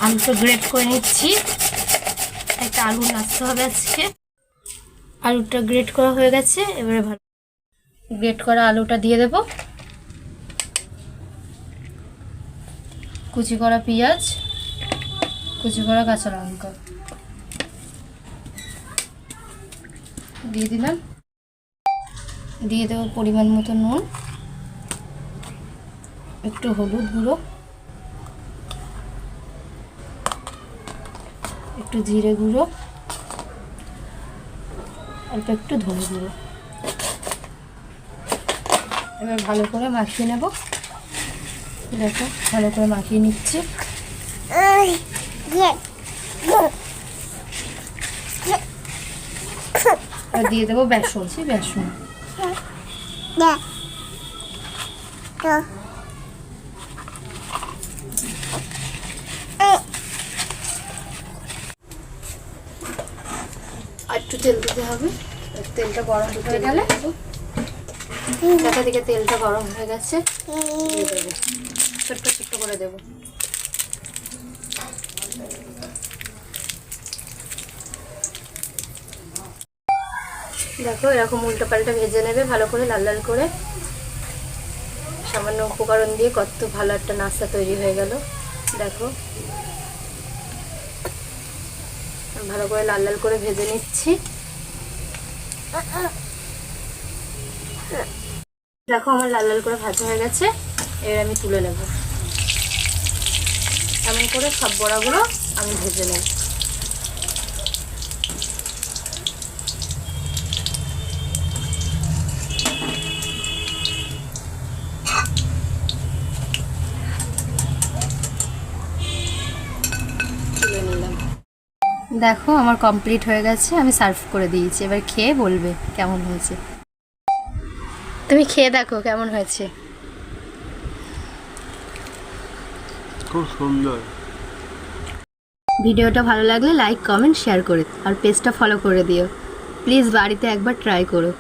আলুটা গ্রেট করে নিচ্ছি, একটা আলু নাড়তে হবে আজকে। আলুটা গ্রেট করা হয়ে গেছে, এবারে ভালো গ্রেট করা আলুটা দিয়ে দেব, কুচি করা পেঁয়াজ, কুচি করা কাঁচা লঙ্কা দিয়ে দিলাম, দিয়ে দেবো পরিমাণ মতো নুন, একটু হলুদ গুঁড়ো, একটু জিরে গুঁড়ো, অল্প একটু ধনে গুঁড়ো। এবার ভালো করে মাখিয়ে নেব। দেখো ভালো করে মাখিয়ে নিচ্ছি। আর দিয়ে দেবো বেসন, বেসন আর একটু তেল দিতে হবে। তেলটা গরম হয়ে গেলে দেখা দিকে তেলটা গরম হয়ে গেছে, দিয়ে দেবো, ছোট্ট ছোট্ট করে দেবো। দেখো এরকম উল্টো পাল্টা ভেজে নেবে ভালো করে, লাল লাল করে। সামান্য উপকরণ দিয়ে কত ভালো একটা নাস্তা তৈরি হয়ে গেল। দেখো ভালো করে লাল লাল করে ভেজে নিচ্ছি। দেখো আমার লাল লাল করে ভাজা হয়ে গেছে, এবার আমি তুলে নেব। এমন করে সব বড়াগুলো আমি ভেজে নেব। তুলে নিলাম। দেখো আমার কমপ্লিট হয়ে গেছে, আমি সার্ভ করে দিয়েছি। এবার খেয়ে বলবে কেমন হয়েছে। তুমি খেয়ে দেখো কেমন হয়েছে। খুব সুন্দর। ভিডিওটা ভালো লাগলে লাইক কমেন্ট শেয়ার করে আর পেজটা ফলো করে দিও প্লিজ। বাড়িতে একবার ট্রাই করো।